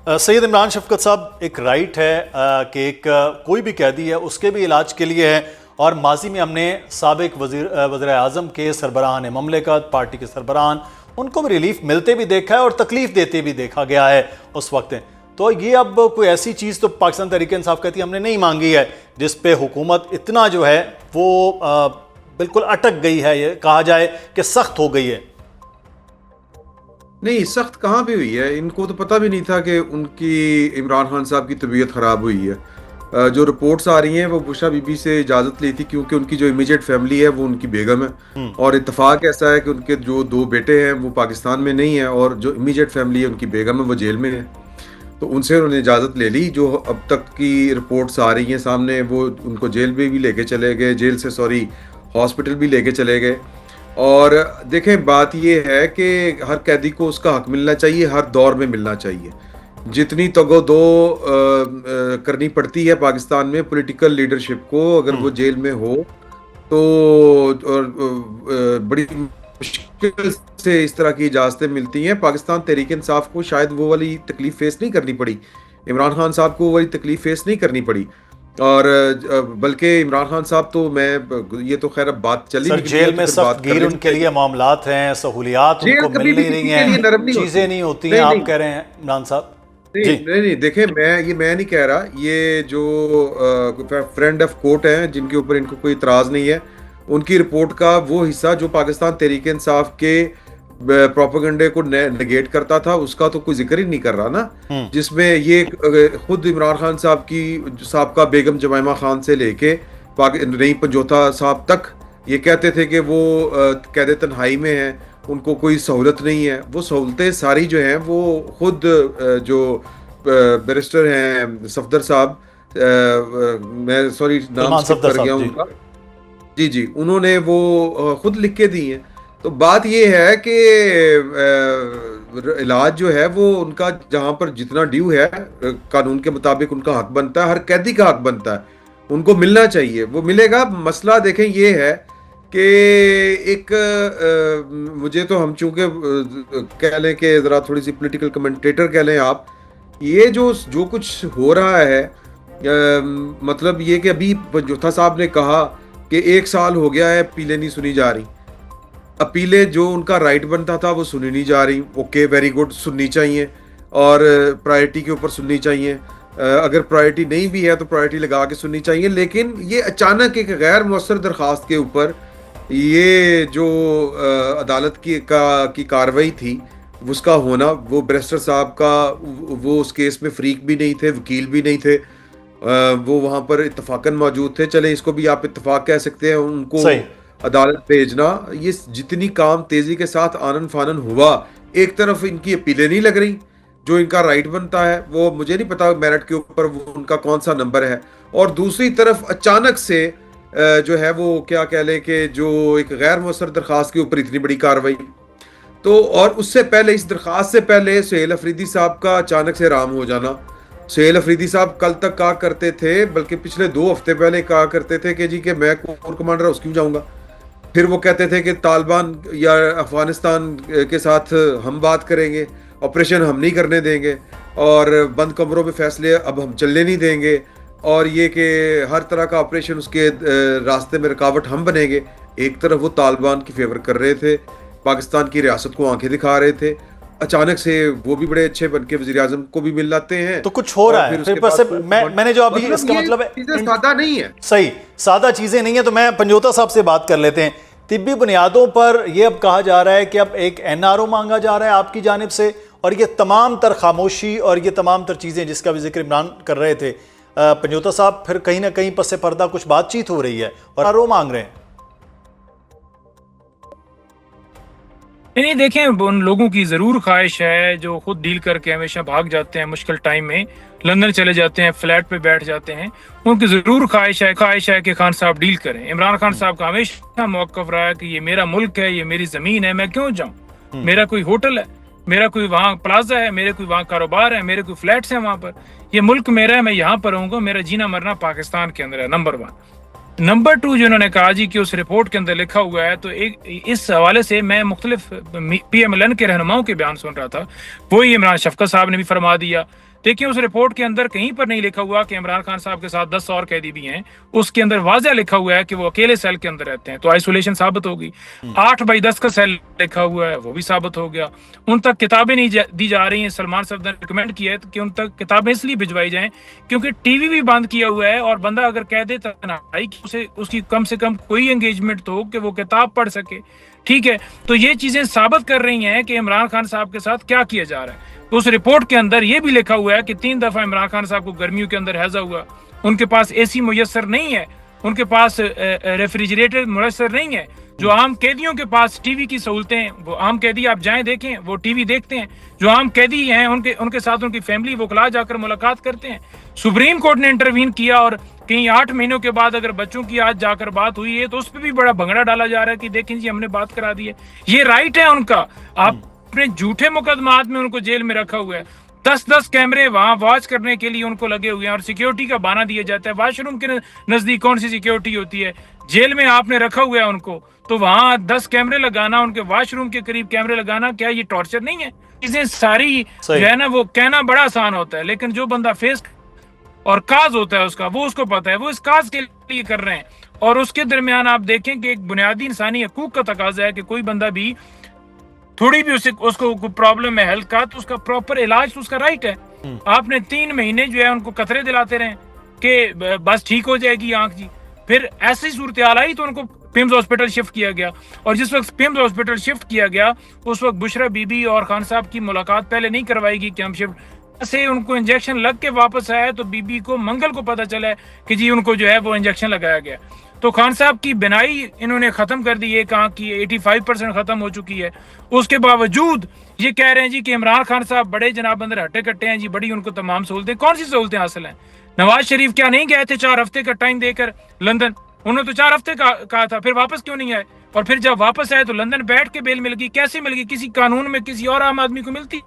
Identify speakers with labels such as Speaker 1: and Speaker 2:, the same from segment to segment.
Speaker 1: सैयद इमरान शफकत साहब, एक राइट है कि एक कोई भी कैदी है उसके भी इलाज के लिए है, और माजी में हमने साबिक वज़ीर आज़म के सरबराहान ममलिकत, पार्टी के सरबराहान, उनको भी रिलीफ मिलते भी देखा है और तकलीफ देते भी देखा गया है उस वक्त। तो ये अब कोई ऐसी चीज़ तो पाकिस्तान तहरीक इंसाफ कहती है हमने नहीं मांगी है जिस पे हुकूमत इतना जो है वो बिल्कुल अटक गई है, ये कहा जाए कि सख्त हो गई है।
Speaker 2: नहीं, सख्त कहाँ पे हुई है? इनको तो पता भी नहीं था कि उनकी इमरान खान साहब की तबीयत ख़राब हुई है। जो रिपोर्ट्स आ रही हैं वो बुशरा बीबी से इजाज़त ली थी, क्योंकि उनकी जो इमीडिएट फैमिली है वो उनकी बेगम है, और इत्तेफाक ऐसा है कि उनके जो 2 बेटे हैं वो पाकिस्तान में नहीं है, और जो इमीडिएट फैमिली है उनकी बेगम है वो जेल में है। तो उनसे उन्होंने इजाज़त ले ली। जो अब तक की रिपोर्ट्स आ रही हैं सामने, वो उनको जेल में भी लेके चले गए, जेल से सॉरी हॉस्पिटल भी लेके चले गए। और देखें, बात ये है कि हर कैदी को उसका हक मिलना चाहिए, हर दौर में मिलना चाहिए। जितनी तगो-दो करनी पड़ती है पाकिस्तान में पॉलिटिकल लीडरशिप को, अगर वो जेल में हो तो बड़ी मुश्किल से इस तरह की इजाज़तें मिलती हैं। पाकिस्तान तहरीक इंसाफ को शायद वो वाली तकलीफ फेस नहीं करनी पड़ी, इमरान खान साहब को वो वाली तकलीफ फेस नहीं करनी पड़ी। और बल्कि इमरान खान साहब तो ये तो खैर अब बात चली
Speaker 1: सर, जेल में सख्त गिर उनके लिए मामलात हैं, सहूलियात उनको मिल नहीं रही हैं, चीजें नहीं होती हैं, आप कह रहे हैं इमरान साहब?
Speaker 2: नहीं, देखें, मैं नहीं कह रहा। ये जो फ्रेंड ऑफ कोर्ट हैं जिनके ऊपर इनको कोई इतराज नहीं है, उनकी रिपोर्ट का वो हिस्सा जो पाकिस्तान तहरीक इंसाफ के प्रोपेगेंडे को नेगेट करता था, उसका तो कोई जिक्र ही नहीं कर रहा ना। जिसमें ये खुद इमरान खान साहब की साबका बेगम जमाइमा खान से लेके नईम पंजोथा साहब तक ये कहते थे कि वो कैद तन्हाई में हैं, उनको कोई सहूलत नहीं है। वो सहूलतें सारी जो हैं वो खुद जो बैरिस्टर हैं सफदर साहब, मैं सॉरी नाम स्किप कर गया उनका, जी, उन्होंने वो खुद लिख के दी हैं। तो बात ये है कि इलाज जो है वो उनका जहां पर जितना ड्यू है कानून के मुताबिक उनका हक बनता है, हर कैदी का हक बनता है, उनको मिलना चाहिए, वो मिलेगा। मसला देखें ये है कि एक मुझे तो हम चूंकि कह लें कि ज़रा थोड़ी सी पॉलिटिकल कमेंटेटर कह लें आप, ये जो कुछ हो रहा है, मतलब ये कि अभी पंजोथा साहब ने कहा कि 1 साल हो गया है अपीलें नहीं सुनी जा रही। अपीलें जो उनका राइट बनता था वो सुनी नहीं जा रही। ओके, वेरी गुड, सुननी चाहिए, और प्रायोरिटी के ऊपर सुननी चाहिए। अगर प्रायोरिटी नहीं भी है तो प्रायोरिटी लगा के सुननी चाहिए। लेकिन ये अचानक एक गैर मौसर दरख्वास्त के ऊपर ये जो अदालत की कार्रवाई थी उसका होना, वो बैरिस्टर साहब का वो उस केस में फरीक भी नहीं थे, वकील भी नहीं थे, वो वहाँ पर इत्तफाकन मौजूद थे। चले इसको भी आप इत्तफाक कह सकते हैं। उनको अदालत भेजना, ये जितनी काम तेजी के साथ आनन फानन हुआ, एक तरफ इनकी अपीलें नहीं लग रही, जो इनका राइट बनता है वो मुझे नहीं पता मेरिट के ऊपर वो उनका कौन सा नंबर है, और दूसरी तरफ अचानक से जो है वो क्या कह लें कि जो एक गैर मौसर दरख्वास्त के ऊपर इतनी बड़ी कार्रवाई। तो और उससे पहले, इस दरख्वास्त से पहले सुहेल अफरीदी साहब का अचानक से राम हो जाना। सुहेल अफरीदी साहब कल तक कहा करते थे, बल्कि पिछले 2 हफ्ते पहले कहा करते थे कि जी कि मैं कोर कमांडर हाउस क्यों जाऊंगा। फिर वो कहते थे कि तालिबान या अफगानिस्तान के साथ हम बात करेंगे, ऑपरेशन हम नहीं करने देंगे, और बंद कमरों में फैसले अब हम चलने नहीं देंगे, और ये कि हर तरह का ऑपरेशन उसके रास्ते में रुकावट हम बनेंगे। एक तरफ वो तालिबान की फेवर कर रहे थे, पाकिस्तान की रियासत को आंखें दिखा रहे थे, अचानक से वो भी बड़े अच्छे बनके वज़ीर आज़म को भी मिल लाते हैं।
Speaker 1: तो कुछ हो रहा है फिर मैंने जो अभी इसका मतलब है
Speaker 2: सादा नहीं है,
Speaker 1: सही सादा चीजें नहीं है। तो मैं पंजोता साहब से बात कर लेते हैं। तिब्बी बुनियादों पर यह अब कहा जा रहा है कि अब एक NRO मांगा जा रहा है आपकी जानिब से, और ये तमाम तर खामोशी और ये तमाम तर चीजें जिसका भी जिक्र इमरान कर रहे थे पंजोता साहब, फिर कहीं ना कहीं पस पर्दा कुछ बातचीत हो रही है और NRO मांग रहे हैं।
Speaker 3: नहीं, देखें, उन लोगों की ज़रूर ख्वाहिश है जो खुद डील करके हमेशा भाग जाते हैं, मुश्किल टाइम में लंदन चले जाते हैं, फ्लैट पे बैठ जाते हैं, उनकी ज़रूर ख्वाहिश है कि खान साहब डील करें। इमरान खान साहब का हमेशा मौक़िफ़ रहा है कि ये मेरा मुल्क है, ये मेरी ज़मीन है, मैं क्यों जाऊँ, मेरा कोई होटल है, मेरा कोई वहाँ प्लाजा है, मेरे कोई वहाँ कारोबार है, मेरे कोई फ्लैट्स हैं वहाँ पर, ये मुल्क मेरा है, मैं यहाँ पर रहूँगा, मेरा जीना मरना पाकिस्तान के अंदर है। नंबर 1। नंबर 2, जो उन्होंने कहा जी कि उस रिपोर्ट के अंदर लिखा हुआ है, तो एक इस हवाले से मैं मुख्तलिफ PMLN के रहनुमाओं के बयान सुन रहा था, वही इमरान शफकत साहब ने भी फरमा दिया देखिए उस रिपोर्ट के अंदर कहीं पर नहीं लिखा हुआ कि इमरान खान साहब के साथ 10 और कैदी भी हैं। उसके अंदर वाज़ह लिखा हुआ है कि वो अकेले सेल के अंदर रहते हैं, तो आइसोलेशन साबित होगी। 8/10 का सेल लिखा हुआ है, वो भी साबित हो गया। उन तक किताबें नहीं दी जा रही हैं। सलमान साहब ने रिकमेंड किया है कि उन तक किताबें इसलिए भिजवाई जाएं क्योंकि टीवी भी बंद किया हुआ है, और बंदा अगर कह दे तन्हाई की उसे उसकी कम से कम कोई एंगेजमेंट तो हो कि वो किताब पढ़ सके। ठीक है, तो ये चीजें साबित कर रही हैं कि इमरान खान साहब के साथ क्या किया जा रहा है। तो उस रिपोर्ट के अंदर ये भी लिखा हुआ है कि 3 दफा इमरान खान साहब को गर्मियों के अंदर हैजा हुआ, उनके पास एसी मुयस्सर नहीं है, उनके पास रेफ्रिजरेटर मुयस्सर नहीं है। जो आम कैदियों के पास टीवी की सहूलतें, वो आम कैदी आप जाएं देखें, वो टीवी देखते हैं। जो आम कैदी हैं उनके साथ उनकी फैमिली वकला जाकर मुलाकात करते हैं। सुप्रीम कोर्ट ने इंटरवीन किया, और कहीं 8 महीनों के बाद अगर बच्चों की आज जाकर बात हुई है तो उस पर भी बड़ा भंगड़ा डाला जा रहा है कि देखें जी हमने बात करा दी है। ये राइट है उनका। आप अपने झूठे मुकदमात में उनको जेल में रखा हुआ है। 10-10 कैमरे वहां वॉच करने के लिए उनको लगे हुए हैं, और सिक्योरिटी का बहाना दिया जाता है। वॉशरूम के नजदीक कौन सी सिक्योरिटी होती है? जेल में आपने रखा हुआ है उनको, तो वहां 10 कैमरे लगाना, उनके वॉशरूम के करीब कैमरे लगाना, क्या ये टॉर्चर नहीं है? चीजें सारी जो है ना, वो कहना बड़ा आसान होता है, लेकिन जो बंदा फेस और काज होता है उसका, वो उसको पता है, वो इस काज के लिए कर रहे हैं। और उसके दरमियान आप देखें कि एक बुनियादी इंसानी हकूक का तकाजा है कि कोई बंदा भी थोड़ी भी उसको प्रॉब्लम है हेल्थ का, तो उसका प्रॉपर इलाज तो उसका राइट है। आपने 3 महीने जो है उनको कतरे दिलाते रहे कि बस ठीक हो जाएगी आंख जी। फिर ऐसी सूरत हाल आई तो उनको पिम्स हॉस्पिटल शिफ्ट किया गया, और जिस वक्त पिम्स हॉस्पिटल शिफ्ट किया गया उस वक्त बुशरा बीबी और खान साहब की मुलाकात पहले नहीं करवाएगी कि हम शिफ्ट से उनको इंजेक्शन लग के वापस आया, तो बीबी को मंगल को पता चला है कि जी उनको जो है वो इंजेक्शन लगाया गया। तो खान साहब की बिनाई इन्होंने खत्म कर दी, एक आंख की 85% खत्म हो चुकी है। उसके बावजूद ये कह रहे हैं जी कि इमरान खान साहब बड़े जनाब अंदर हट्टे कट्टे हैं जी, बड़ी उनको तमाम सहूलतें। कौन सी सहूलतें हासिल हैं? नवाज शरीफ क्या नहीं गए थे 4 हफ्ते का टाइम देकर लंदन? उन्होंने तो 4 हफ्ते का कहा था, फिर वापस क्यों नहीं आए? और फिर जब वापस आए तो लंदन बैठ के बेल मिल गई। कैसे मिल गई? किसी कानून में किसी और आम आदमी को मिलती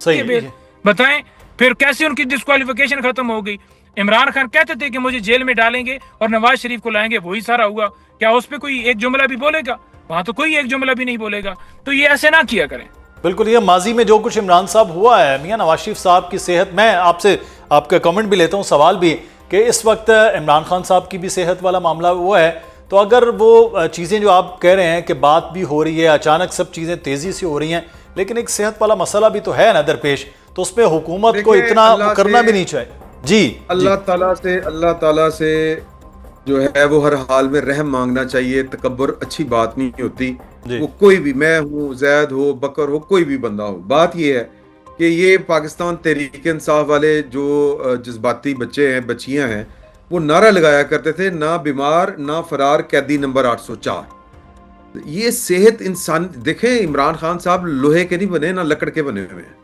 Speaker 1: सही
Speaker 3: बेल? बताएं। फिर कैसे उनकी डिस्क्वालिफिकेशन खत्म हो गई? इमरान खान कहते थे कि मुझे जेल में डालेंगे और नवाज शरीफ को लाएंगे, वही सारा हुआ। क्या उस पर कोई एक जुमला भी बोलेगा? वहां तो कोई एक जुमला भी नहीं बोलेगा। तो ये ऐसे ना किया करें।
Speaker 1: बिल्कुल, ये माजी में जो कुछ इमरान साहब हुआ है, मियां नवाज शरीफ साहब की सेहत, मैं आपसे आपका कमेंट भी लेता हूं, सवाल भी, कि इस वक्त इमरान खान साहब की भी सेहत वाला मामला वो है, तो अगर वो चीज़ें जो आप कह रहे हैं कि बात भी हो रही है, अचानक सब चीज़ें तेज़ी से हो रही हैं, लेकिन एक सेहत वाला मसला भी तो है ना दरपेश, तो उस पर हुकूमत को इतना करना भी नहीं चाहिए। जी,
Speaker 2: अल्लाह ताला से जो है वो हर हाल में रहम मांगना चाहिए। तकब्बुर अच्छी बात नहीं होती। वो कोई भी, मैं हूँ, जैद हो, बकर हो, कोई भी बंदा हो, बात ये है कि ये पाकिस्तान तहरीक इंसाफ वाले जो जज्बाती बच्चे हैं, बच्चियां हैं, वो नारा लगाया करते थे, ना बीमार ना फरार, कैदी नंबर 804। ये सेहत इंसान, देखें इमरान खान साहब लोहे के नहीं बने, ना लकड़ के बने हुए हैं,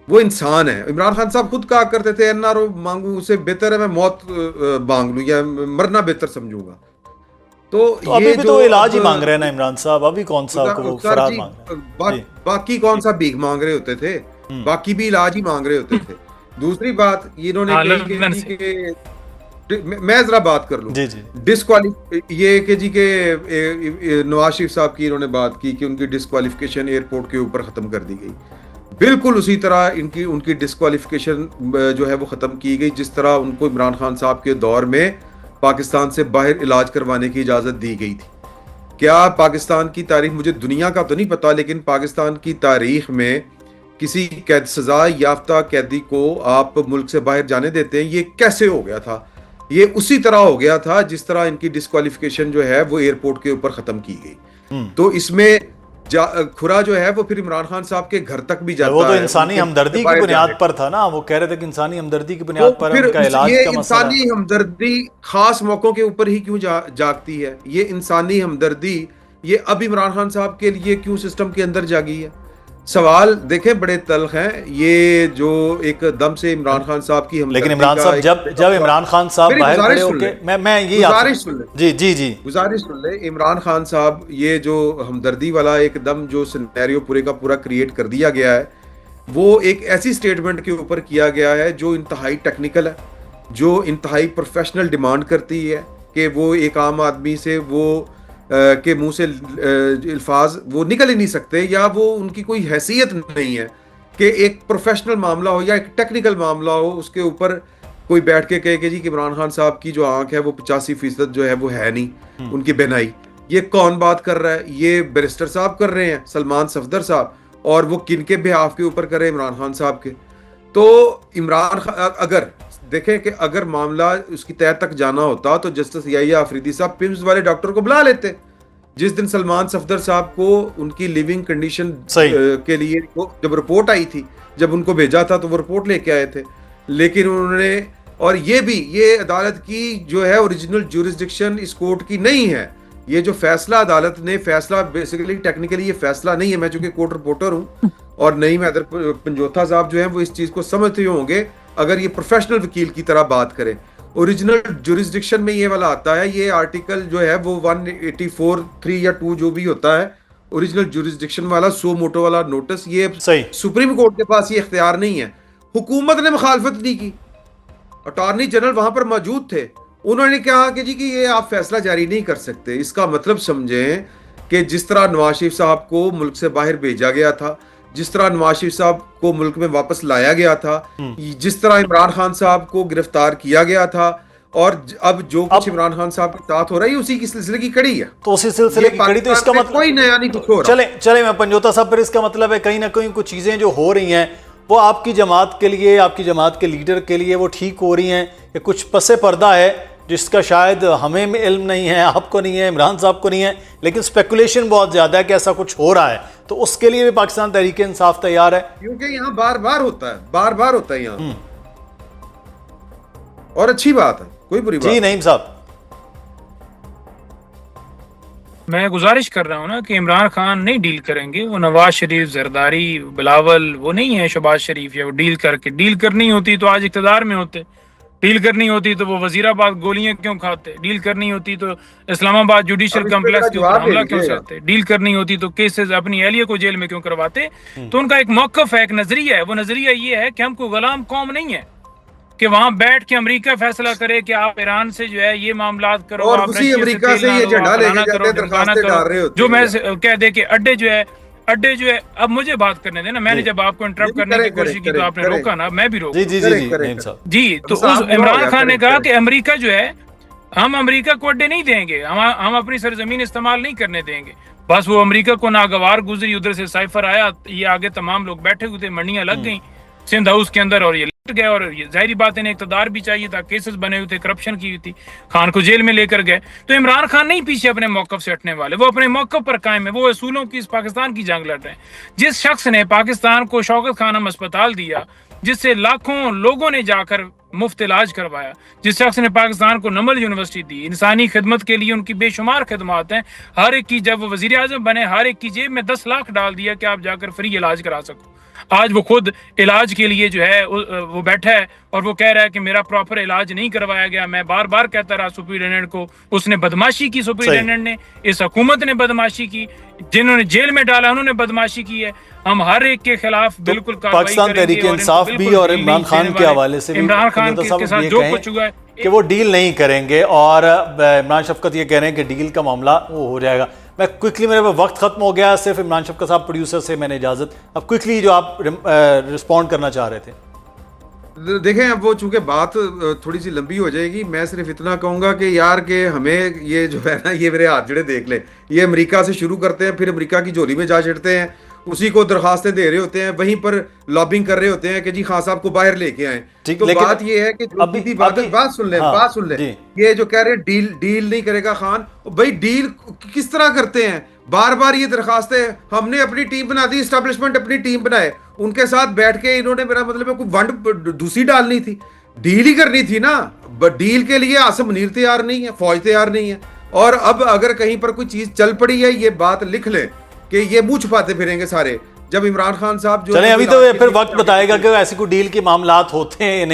Speaker 2: वो इंसान है। इमरान खान साहब खुद कहा करते थे एनआरओ मांगू, उससे बेहतर है मैं मौत मांग लूं या मरना बेहतर समझूंगा। तो
Speaker 1: अभी भी तो इलाज ही मांग रहे हैं ना इमरान साहब, अभी कौन सा को फरार मांग रहे हैं?
Speaker 2: बाकी कौन सा भीख मांग रहे होते थे? बाकी भी इलाज ही मांग रहे होते थे। दूसरी बात इन्होंने मैं जरा बात कर लूं, ये कि जी के नवाज शरीफ साहब की इन्होंने बात की कि उनकी डिस्क्वालिफिकेशन एयरपोर्ट के ऊपर खत्म कर दी गई। बिल्कुल उसी तरह उनकी डिस्क्वालिफिकेशन जो है वो ख़त्म की गई जिस तरह उनको इमरान खान साहब के दौर में पाकिस्तान से बाहर इलाज करवाने की इजाज़त दी गई थी। क्या पाकिस्तान की तारीख, मुझे दुनिया का तो नहीं पता, लेकिन पाकिस्तान की तारीख में किसी कैद सजा याफ्ता कैदी को आप मुल्क से बाहर जाने देते हैं? ये कैसे हो गया था? ये उसी तरह हो गया था जिस तरह इनकी डिस्क्वालिफिकेशन जो है वो एयरपोर्ट के ऊपर ख़त्म की गई। तो इसमें खुरा जो है वो फिर इमरान खान साहब के घर तक भी जाता है।
Speaker 1: वो तो इंसानी हमदर्दी की बुनियाद पर था ना, वो कह रहे थे कि इंसानी हमदर्दी की बुनियाद पर उनका इलाज का मसला।
Speaker 2: इंसानी हमदर्दी खास मौकों के ऊपर ही क्यों जागती है? ये इंसानी हमदर्दी ये अब इमरान खान साहब के लिए क्यों सिस्टम के अंदर जागी है? सवाल देखें बड़े तल्ख हैं। ये जो एक दम से इमरान खान साहब की,
Speaker 1: लेकिन इमरान साहब जब इमरान खान साहब बाहर खड़े होके, मैं ये
Speaker 2: गुजारिश सुन ले,
Speaker 1: जी
Speaker 2: गुजारिश सुन ले। इमरान खान साहब ये जो हमदर्दी वाला एकदम जो सिनेरियो पूरे का पूरा क्रिएट कर दिया गया है, वो एक ऐसी स्टेटमेंट के ऊपर किया गया है जो इंतहाई टेक्निकल है, जो इंतहाई प्रोफेशनल डिमांड करती है कि वो एक आम आदमी से वो के मुंह से अल्फाज वो निकल ही नहीं सकते, या वो उनकी कोई हैसियत नहीं है कि एक प्रोफेशनल मामला हो या एक टेक्निकल मामला हो, उसके ऊपर कोई बैठ के कहे कि जी कि इमरान खान साहब की जो आंख है वो 85% जो है वो है नहीं, उनकी बेनाई। ये कौन बात कर रहा है? ये बैरिस्टर साहब कर रहे हैं, सलमान सफदर साहब, और वो किन के बिहाफ के ऊपर कर रहे हैं? इमरान खान साहब के। तो इमरान खान अगर देखें कि अगर मामला उसकी तह तक जाना होता तो जस्टिस याहिया अफरीदी साहब पिम्स वाले डॉक्टर को बुला लेते। जिस दिन सलमान सफदर साहब को उनकी लिविंग कंडीशन के लिए जब रिपोर्ट आई थी, जब उनको भेजा था तो वो रिपोर्ट लेके आए थे, लेकिन उन्होंने, और ये अदालत की जो है ओरिजिनल ज्यूरिसडिक्शन इस कोर्ट की नहीं है। ये जो फैसला अदालत ने फैसला बेसिकली टेक्निकली ये फैसला नहीं है। मैं चूंकि कोर्ट रिपोर्टर हूं और नहीं मैं पंजोथा साहब जो है वो इस चीज को समझते होंगे अगर ये प्रोफेशनल वकील की तरह बात करें। ओरिजिनल ज्यूरिसडिक्शन में ये वाला आता है, ये आर्टिकल जो है वो 184(3) या 2 जो भी होता है ओरिजिनल ज्यूरिसडिक्शन वाला, सो मोटो वाला नोटिस, ये सुप्रीम कोर्ट के पास ये इख्तियार नहीं है। हुकूमत ने मुखालफत नहीं की, अटॉर्नी जनरल वहां पर मौजूद थे, उन्होंने कहा कि जी कि ये आप फैसला जारी नहीं कर सकते। इसका मतलब समझें कि जिस तरह नवाज शरीफ साहब को मुल्क से बाहर भेजा गया था, जिस तरह नवाज शरीफ साहब को मुल्क में वापस लाया गया था, जिस तरह इमरान खान साहब को गिरफ्तार किया गया था, और अब जो कुछ इमरान खान साहब के साथ हो रहा है उसी की सिलसिले की कड़ी है।
Speaker 1: तो उसी सिलसिले की कड़ी, तो इसका मतलब
Speaker 2: कोई नया नहीं कुछ हो रहा।
Speaker 1: चले मैं पंजोता साहब, पर इसका मतलब है कहीं ना कहीं कुछ चीजें जो हो रही हैं वो आपकी जमात के लिए, आपकी जमात के लीडर के लिए वो ठीक हो रही हैं, या कुछ पसे पर्दा है जिसका शायद हमें इल्म नहीं है, आपको नहीं है, इमरान साहब को नहीं है, लेकिन स्पेकुलेशन बहुत ज्यादा है कि ऐसा कुछ हो रहा है। तो उसके लिए भी पाकिस्तान तहरीक इंसाफ तैयार है,
Speaker 2: क्योंकि यहाँ बार बार होता है यहाँ, और अच्छी बात है, कोई बुरी बात
Speaker 1: जी नईम साहब।
Speaker 3: मैं गुजारिश कर रहा हूँ ना कि इमरान खान नहीं डील करेंगे, वो नवाज शरीफ, जरदारी, बिलावल वो नहीं है, शहबाज शरीफ, या वो डील करनी होती तो आज इख्तिदार में होते, डील करनी होती तो वो वजीराबाद गोलियां क्यों खाते, डील करनी होती तो इस्लामाबाद जुडिशियल कॉम्प्लेक्स के ऊपर हमला क्यों करते, डील करनी होती तो केसेस अपनी एहलिया को जेल में क्यों करवाते। तो उनका एक मौकफ है, एक नजरिया है, वो नजरिया ये है कि हमको गुलाम कौम नहीं है कि वहां बैठ के अमेरिका फैसला करे कि आप ईरान से जो है ये मामला करो,
Speaker 2: और उसी अमेरिका से ये झंडा लेके जाते दरखास्तें डाल रहे होते,
Speaker 3: जो मैं कह दे कि अड्डे जो है। अब मुझे बात करने देना, मैंने जब आपको इंटरप्ट करने की कोशिश की तो आपने रोका ना, मैं भी रोका। जी तो उस इमरान खान ने कहा कि अमेरिका जो है, हम अमेरिका को अड्डे नहीं देंगे, हम अपनी सरजमीन इस्तेमाल नहीं करने देंगे। बस वो अमेरिका को नागवार गुजरी, उधर से साइफर आया, ये आगे तमाम लोग बैठे हुए थे, मंडियां लग गई सिंध हाउस के अंदर, और ये लट गए, और ये जाहिर बात है इक़्तिदार भी चाहिए था, केसेस बने हुए थे, करप्शन की हुई थी, खान को जेल में लेकर गए। तो इमरान खान नहीं पीछे अपने मौकफ से हटने वाले, वो अपने मौकफ पर कायम है, वो असूलों की इस पाकिस्तान की जंग लड़ रहे हैं। जिस शख्स ने पाकिस्तान को शौकत खानम अस्पताल दिया, जिससे लाखों लोगों ने जाकर मुफ्त इलाज करवाया, जिस शख्स ने पाकिस्तान को नमल यूनिवर्सिटी दी, इंसानी खिदमत के लिए उनकी बेशुमार खिदमत हैं, हर एक की, जब वो वजीर आजम बने हर एक की जेब में 10 लाख डाल दिया कि आप जाकर फ्री इलाज करा सको। आज वो खुद इलाज के लिए जो है वो बैठा है और वो कह रहा है कि मेरा प्रॉपर इलाज नहीं करवाया गया। मैं बार बार कहता रहा सुप्रिटेंडेंट को, उसने बदमाशी की, सुप्रिटेंडेंट ने, इस हुकूमत ने बदमाशी की, जिन्होंने जेल में डाला उन्होंने बदमाशी की है। हम हर एक के खिलाफ बिल्कुल
Speaker 1: पाकिस्तान तहरीक इंसाफ भी और इमरान खान के हवाले से
Speaker 3: इमरान खान के साथ जो कुछ हुआ है
Speaker 1: कि वो डील नहीं करेंगे, और इमरान शफकत ये कह रहे हैं कि डील का मामला वो हो जाएगा। मैं क्विकली, मेरे वक्त खत्म हो गया, सिर्फ इमरान शफकत साहब प्रोड्यूसर से मैंने इजाजत, अब क्विकली जो आप रिस्पॉन्ड करना चाह रहे थे।
Speaker 2: देखें, अब वो चूंकि बात थोड़ी सी लंबी हो जाएगी, मैं सिर्फ इतना कहूंगा कि यार कि हमें ये जो है ना, ये मेरे हाथ जड़े देख ले, ये अमेरिका से शुरू करते हैं, फिर अमेरिका की झोली में जा चिढ़ते हैं, उसी को दरखास्तें दे रहे होते हैं, वहीं पर लॉबिंग कर रहे होते हैं कि जी खान साहब को बाहर लेके आए। तो बात ये है कि बात सुन ले, ये जो कह रहे हैं डील नहीं करेगा खान, भाई डील किस तरह करते हैं? बार बार ये दरखास्तें, हमने अपनी टीम बना दी, एस्टेब्लिशमेंट अपनी टीम बनाए, उनके साथ बैठ के इन्होंने, मेरा मतलब है कोई वंड दूसरी डालनी थी, डील ही करनी थी ना। डील के लिए आसिम मुनीर तैयार नहीं है, फौज तैयार नहीं है, और अब अगर कहीं पर कोई चीज चल पड़ी है, ये बात लिख ले कि ये मुंह छुपाते फिरेंगे सारे। जब इमरान खान साहब जो,
Speaker 1: चलें अभी तो फिर वक्त बताएगा कि ऐसी कोई डील के मामलात होते हैं नहीं।